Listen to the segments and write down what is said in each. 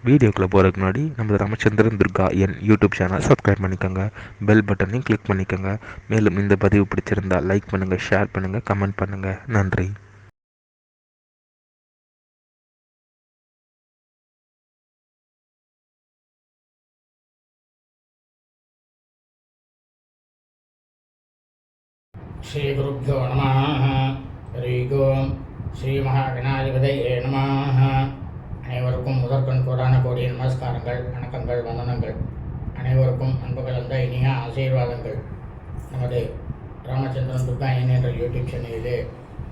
வீடியோக்குள்ளே போகிறதுக்கு முன்னாடி நம்ம ராமச்சந்திரன் துர்கா என் யூடியூப் சேனல் சப்ஸ்கிரைப் பண்ணிக்கோங்க, பெல் பட்டனையும் கிளிக் பண்ணிக்கோங்க. மேலும் இந்த பதிவு பிடிச்சிருந்தால் லைக் பண்ணுங்கள், ஷேர் பண்ணுங்கள், கமெண்ட் பண்ணுங்கள். நன்றி. ஸ்ரீ குருப்யோ நம. ஹரி ஓம். ஸ்ரீ மகாகணாதிபதியே நம. அனைவருக்கும் முதற்கண் கோடான கோடி நமஸ்காரங்கள், வணக்கங்கள், வந்தனங்கள். அனைவருக்கும் அன்பு கலந்த இனிய ஆசீர்வாதங்கள். நமது ராமச்சந்திரன் துர்கா என்ற யூடியூப் சேனலிலே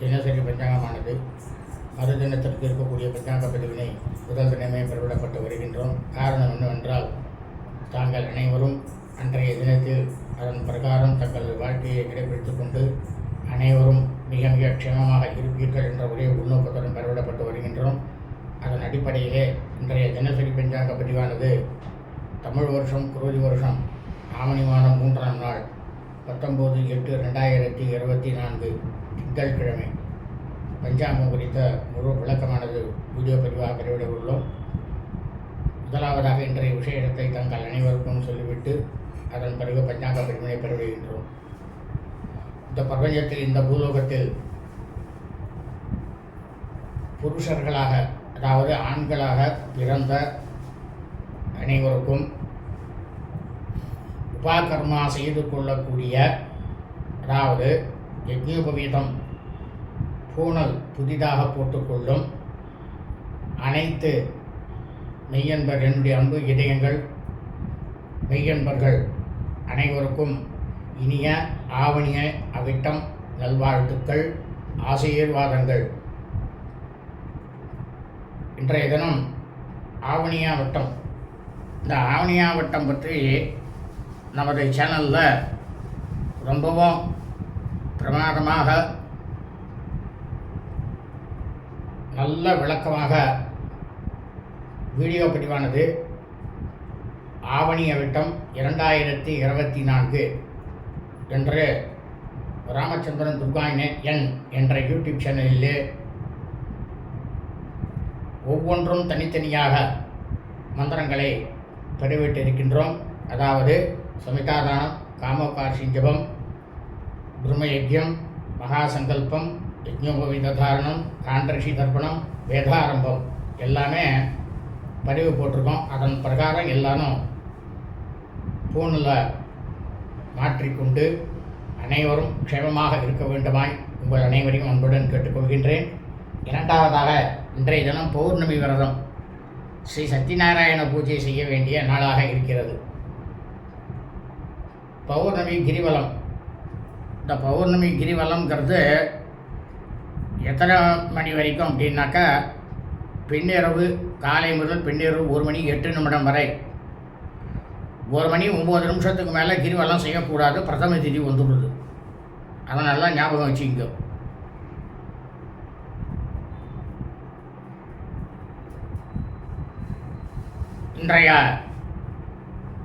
தினசரி பஞ்சாங்கமானது மறுதினத்திற்கு இருக்கக்கூடிய பஞ்சாங்க பதிவினை முதல் தினமே பெறவிடப்பட்டு வருகின்றோம். காரணம் என்னவென்றால், தாங்கள் அனைவரும் அன்றைய தினத்தில் அதன் பிரகாரம் தங்கள் வாழ்க்கையை கடைபிடித்துக் கொண்டு அனைவரும் மிக மிக க்ஷேமமாக இருப்பீர்கள் என்ற ஒரே உள்நோக்கத்துடன் பெறவிடப்பட்டு வருகின்றோம். அதன் அடிப்படையிலே இன்றைய தினசரி பஞ்சாங்க பதிவானது தமிழ் வருஷம் குரோதி வருஷம் ஆவணி மாதம் 3ஆம் நாள் 19/8/2024 திங்கட்கிழமை பஞ்சாங்கம் குறித்த முழு விளக்கமானது வீடியோ பதிவாக பெறவிட உள்ளோம். முதலாவதாக இன்றைய விஷயத்தை தங்கள் அனைவருக்கும் சொல்லிவிட்டு அதன் பிறகு பஞ்சாங்க பதிவினை பெறவிடுகின்றோம். இந்த பிரபஞ்சத்தில், இந்த பூலோகத்தில் புருஷர்களாக, அதாவது ஆண்களாக பிறந்த அனைவருக்கும் உபாகர்மா செய்து கொள்ளக்கூடிய, அதாவது யஜ்ஞோபவீதம் பூணல் புதிதாக போட்டுக்கொள்ளும் அனைத்து மெய்யன்பர், என்னுடைய அன்பு இதயங்கள் மெய்யன்பர்கள் அனைவருக்கும் இனிய ஆவணிய அவிட்டம் நல்வாழ்த்துக்கள், ஆசீர்வாதங்கள். இன்றைய தினம் ஆவணியாவட்டம். இந்த ஆவணியாவட்டம் பற்றி நமது சேனலில் ரொம்பவும் பிரமாதமாக நல்ல விளக்கமாக வீடியோ பதிவானது ஆவணி அவிட்டம் 2024 என்று ராமச்சந்திரன் துர்கா என் என்ற யூடியூப் சேனலிலே ஒவ்வொன்றும் தனித்தனியாக மந்திரங்களை பதிவிட்டிருக்கின்றோம். அதாவது சமிதாதானம், காமோகார்ஷி ஜபம், பிரம்மயஜ்யம், மகாசங்கல்பம், யஜ்ஞோபவீதாரணம், காண்டரிஷி தர்ப்பணம், வேதாரம்பம் எல்லாமே பதிவு போட்டிருக்கோம். அதன் பிரகாரம் எல்லாரும் ஃபோனில் மாற்றிக்கொண்டு அனைவரும் க்ஷேமமாக இருக்க வேண்டுமாய் உங்கள் அனைவரையும் அன்புடன் கேட்டுக்கொள்கின்றேன். இரண்டாவதாக, இன்றைய தினம் பௌர்ணமி விரதம், ஸ்ரீ சத்யநாராயண பூஜை செய்ய வேண்டிய நாளாக இருக்கிறது. பௌர்ணமி கிரிவலம். இந்த பௌர்ணமி கிரிவலம்ங்கிறது எத்தனை மணி வரைக்கும் அப்படின்னாக்கா, பின்னிரவு, காலை முதல் பின்னிரவு 1 மணி 8 நிமிடம் வரை. 1 மணி 9 நிமிஷத்துக்கு மேலே கிரிவலம் செய்யக்கூடாது, பிரதம திதி வந்துடுது. அதனால ஞாபகம் வச்சுக்கோ. இன்றைய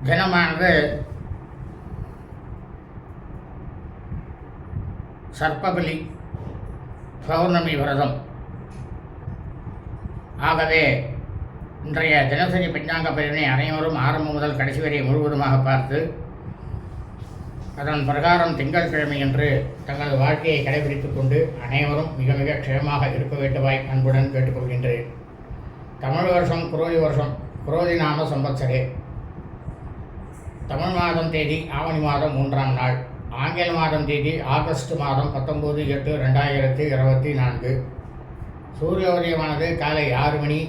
தினமானது சர்ப்பபலி பௌர்ணமி விரதம். ஆகவே இன்றைய தினசரி பஞ்சாங்க பதிவினை அனைவரும் ஆரம்பம் முதல் கடைசி வரை முழுவதுமாக பார்த்து அதன் பிரகாரம் திங்கட்கிழமை என்று தங்களது வாழ்க்கையை கடைபிடித்துக் கொண்டு அனைவரும் மிக மிக க்ஷேமமாக இருக்க வேண்டுமாய் அன்புடன் கேட்டுக்கொள்கின்றேன். தமிழ் வருஷம் குரோதி வருஷம், குரோதி நாம சம்பத்சரே. தமிழ் மாதம் தேதி ஆவணி மாதம் 3ஆம் நாள், ஆங்கில மாதம் தேதி ஆகஸ்ட் மாதம் 19/8/2024. சூரிய உதயமானது காலை 6 மணி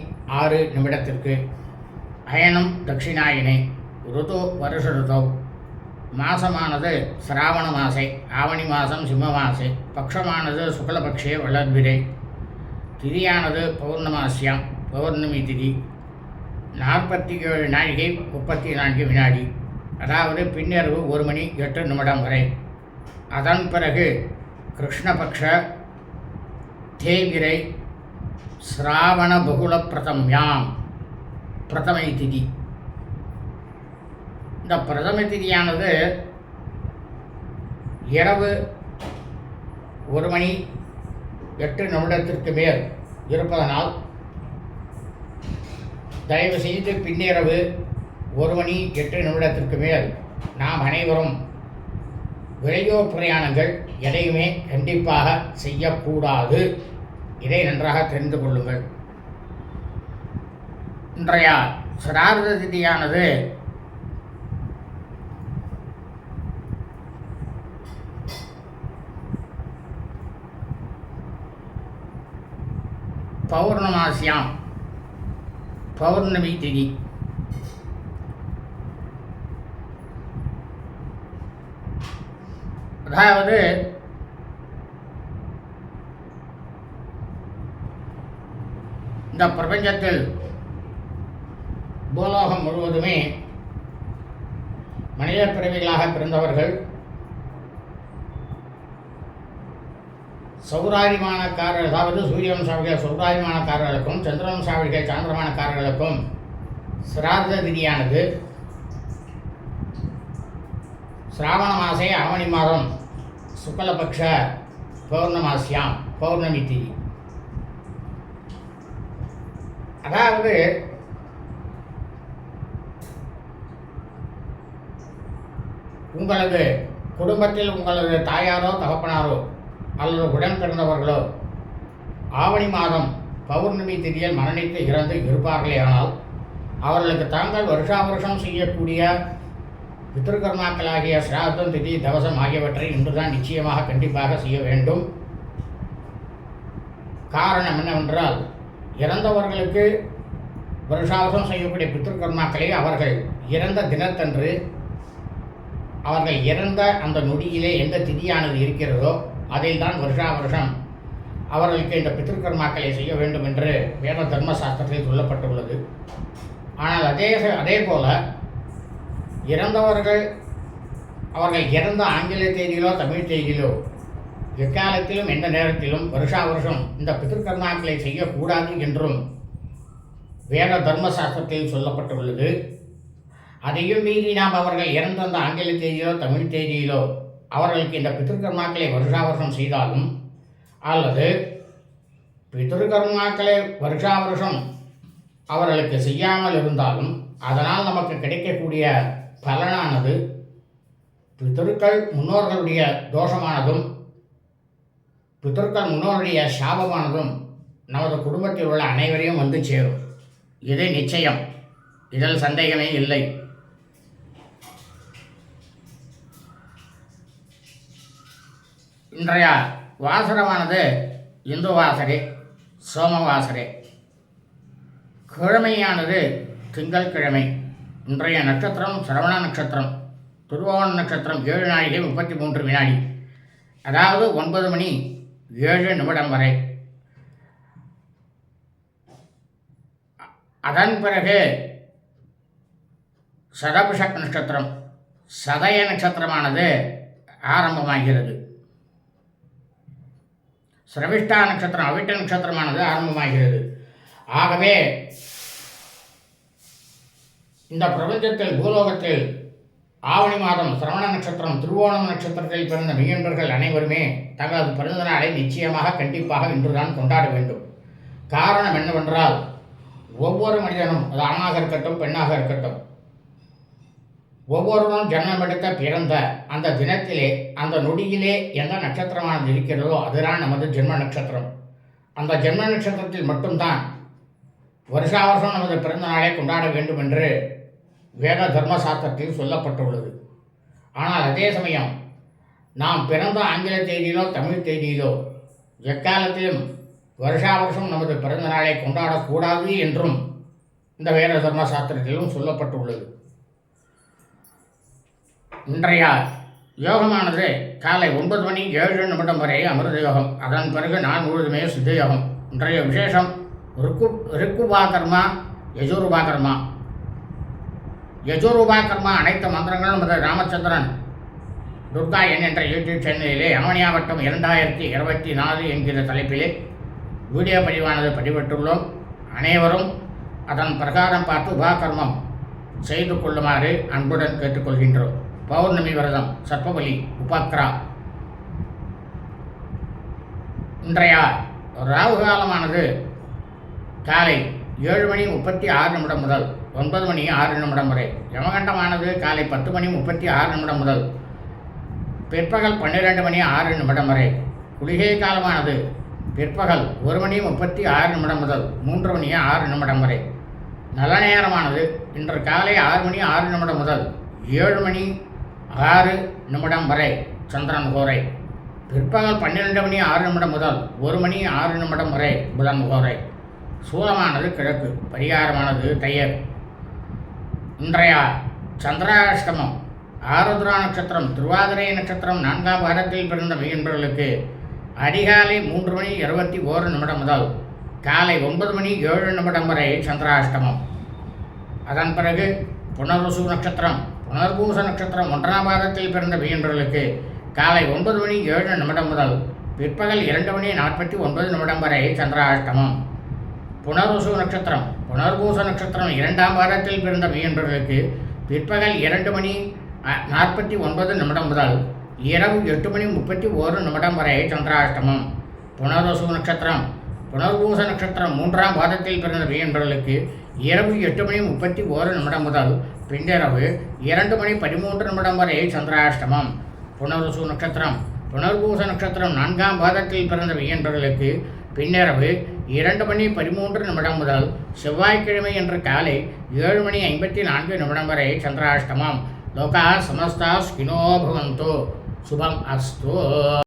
6 நிமிடத்திற்கு. அயனம் தட்சிணாயினை. ருது வருஷ ருதௌ. மாசமானது சிராவண மாசை, ஆவணி மாதம் சிம்ம மாசை. பக்ஷமானது சுக்லபக்ஷே வளர்பிரை. திதியானது பௌர்ணமாசியாம், பௌர்ணமி திதி. 47 நாழிகை 34 வினாடி. அதாவது பின்னிரவு 1 மணி 8 நிமிடம் வரை. அதன் பிறகு கிருஷ்ணபக்ஷ தேவிரை சிராவண பகுல பிரதம்யாம், பிரதமை திதி. இந்த பிரதம திதியானது இரவு 1 மணி 8 நிமிடத்திற்கு மேல் இருப்பதனால் தயவுசெய்து பின்னிரவு 1:08 மேல் நாம் அனைவரும் விரையோர் பிரயாணங்கள் எதையுமே கண்டிப்பாக செய்யக்கூடாது. இதை நன்றாக தெரிந்து கொள்ளுங்கள். இன்றைய சிரார்த்த திதியானது பௌர்ணமாசியாம், பௌர்ணமி திதி. அதாவது இந்த பிரபஞ்சத்தில் பூலோகம் முழுவதுமே மனித பிறவிகளாக பிறந்தவர்கள் சௌராரிமானக்காரர், அதாவது சூரிய வம்சாவளிகள் சௌராரிமானக்காரர்களுக்கும் சந்திர வம்சாவளிகள் சாந்திரமானக்காரர்களுக்கும் சிரார்த்த திதியானது சிராவண மாசே ஆவணி மாதம் சுக்லபக்ஷ பௌர்ணமாசியாம், பௌர்ணமி திதி. அதாவது உங்களது குடும்பத்தில் உங்களது தாயாரோ தகப்பனாரோ அல்லது உடன் பிறந்தவர்களோ ஆவணி மாதம் பௌர்ணமி திதியில் மரணித்து இறந்து இருப்பார்களேயானால் அவர்களுக்கு தாங்கள் வருஷா வருஷம் செய்யக்கூடிய பித்ருகர்மாக்களாகிய சிராத்தம், திதி, தவசம் ஆகியவற்றை இன்றுதான் நிச்சயமாக கண்டிப்பாக செய்ய வேண்டும். காரணம் என்னவென்றால், இறந்தவர்களுக்கு வருஷாவசம் செய்யக்கூடிய பித்ருகர்மாக்களை அவர்கள் இறந்த தினத்தன்று, அவர்கள் இறந்த அந்த நொடியிலே எந்த திதியானது இருக்கிறதோ அதில் தான் வருஷா வருஷம் அவர்களுக்கு இந்த பித்ருகர்மாக்களை செய்ய வேண்டும் என்று வேத தர்மசாஸ்திரத்தில் சொல்லப்பட்டுள்ளது. ஆனால் அதே போல இறந்தவர்கள் அவர்கள் இறந்த ஆங்கில தேதியிலோ தமிழ் தேதியிலோ எக்காலத்திலும் எந்த நேரத்திலும் வருஷா வருஷம் இந்த பித்ருகர்மாக்களை செய்யக்கூடாது என்றும் வேத தர்மசாஸ்திரத்தில் சொல்லப்பட்டுள்ளது. அதையும் மீறி நாம் அவர்கள் இறந்த அந்த ஆங்கில தேதியிலோ தமிழ் தேதியிலோ அவர்களுக்கு இந்த பித்ருகர்மாக்களை வருஷா வருஷம் செய்தாலும் அல்லது பித்ருகர்மாக்களை வருஷா வருஷம் அவர்களுக்கு செய்யாமல் இருந்தாலும் அதனால் நமக்கு கிடைக்கக்கூடிய பலனானது பித்ருக்கள் முன்னோர்களுடைய தோஷமானதும் பித்ருக்கள் முன்னோருடைய சாபமானதும் நமது குடும்பத்தில் உள்ள அனைவரையும் வந்து சேரும். இது நிச்சயம், இதில் சந்தேகமே இல்லை. இன்றைய வாசரமானது இந்து வாசரே, சோமவாசரே. கிழமையானது திங்கள் கிழமை. இன்றைய நட்சத்திரம் சிரவண நட்சத்திரம். திருவோண நட்சத்திரம் 7:33 அதாவது 9:07 வரை. அதன் பிறகு சதபிஷக் நட்சத்திரம், சதய நட்சத்திரமானது ஆரம்பமாகிறது. சிரவிஷ்டா நட்சத்திரம், அவிட்ட நட்சத்திரமானது ஆரம்பமாகிறது. ஆகவே இந்த பிரபஞ்சத்தில் பூலோகத்தில் ஆவணி மாதம் சிரவண நட்சத்திரம் திருவோணம் நட்சத்திரத்தில் பிறந்த மெய்யன்பர்கள் அனைவருமே தங்களது பிறந்த நாளை நிச்சயமாக கண்டிப்பாக இன்றுதான் கொண்டாட வேண்டும். காரணம் என்னவென்றால், ஒவ்வொரு மனிதனும், அது ஆணாக இருக்கட்டும் பெண்ணாக இருக்கட்டும், ஒவ்வொருவரும் ஜன்மமெடுத்த பிறந்த அந்த தினத்திலே அந்த நொடியிலே எந்த நட்சத்திரமானது இருக்கிறதோ அதுதான் நமது ஜென்ம நட்சத்திரம். அந்த ஜென்ம நட்சத்திரத்தில் மட்டும்தான் வருஷா வருஷம் நமது பிறந்த நாளை கொண்டாட வேண்டும் என்று வேத தர்மசாஸ்திரத்தில் சொல்லப்பட்டுள்ளது. ஆனால் அதே சமயம் நாம் பிறந்த ஆங்கில தேதியிலோ தமிழ் தேதியிலோ எக்காலத்திலும் வருஷா வருஷம் நமது பிறந்த நாளை கொண்டாடக்கூடாது என்றும் இந்த வேத தர்மசாஸ்திரத்திலும் சொல்லப்பட்டுள்ளது. இன்றைய யோகமானது காலை 9:07 வரை அமிர்த யோகம். அதன் பிறகு நாள் முழுவதுமே சித்த யோகம். இன்றைய விசேஷம் ரிக்குபாகர்மா, யஜுருபாகர்மா. யஜுருபாகர்மா அனைத்து மந்திரங்களும் நமது ராமச்சந்திரன் துர்கா என் என்ற யூடியூப் சேனலிலே அமனியாவட்டம் 2024 என்கிற தலைப்பிலே வீடியோ பதிவானது பதிவிட்டுள்ளோம். அனைவரும் அதன் பிரகாரம் பார்த்து உபாகர்மம் செய்து கொள்ளுமாறு அன்புடன் கேட்டுக்கொள்கின்றோம். பௌர்ணமி விரதம், சர்ப்பபலி, உபக்ரா. இன்றைய ராகு காலமானது காலை 7:36 முதல் 9:06 வரை. யமகண்டமானது காலை 10:36 முதல் பிற்பகல் 12:06 வரை. குளிகை காலமானது பிற்பகல் 1:36 முதல் 3:06 வரை. நல்ல நேரமானது இன்று காலை 6:06 முதல் 7:06 வரை சந்திரன் கோரை. பிற்பகல் 12:06 முதல் 1:06 வரை புதன் கோரை. சூலமானது கிழக்கு. பரிகாரமானது தையர். இன்றைய சந்திராஷ்டமம் ஆருத்ரா நட்சத்திரம் திருவாதிரை நட்சத்திரம் 4ஆம் வாரத்தில் பிறந்த மீன்பர்களுக்கு அதிகாலை 3:21 முதல் காலை 9:07 வரை சந்திராஷ்டமம். அதன் பிறகு புனர்வசு நட்சத்திரம் புனர்பூச நட்சத்திரம் 1ஆம் பாதத்தில் பிறந்த மீன்பர்களுக்கு காலை 9:07 முதல் பிற்பகல் 2:49 வரை சந்திராஷ்டமம். புனர்வசு நட்சத்திரம் புனர்பூச நட்சத்திரம் 2ஆம் பாதத்தில் பிறந்த மீன்பர்களுக்கு பிற்பகல் 2:49 முதல் இரவு 8:31 வரை சந்திராஷ்டமம். புனர்வசு நட்சத்திரம் புனர்பூச நட்சத்திரம் 3ஆம் பாதத்தில் பிறந்த மீன்பர்களுக்கு இரவு 8:31 முதல் பின்னிரவு 2:13 வரை சந்திராஷ்டமம். புனர்வசு நட்சத்திரம் புனர்பூச நட்சத்திரம் 4ஆம் பாதத்தில் பிறந்த மீன்பர்களுக்கு பின்னிரவு 2:13 முதல் செவ்வாய்க்கிழமை என்ற காலை 7:54 வரை சந்திராஷ்டமம். லோகா சமஸ்தா ஸ்கினோ பவந்தோ. சுபம் அஸ்து.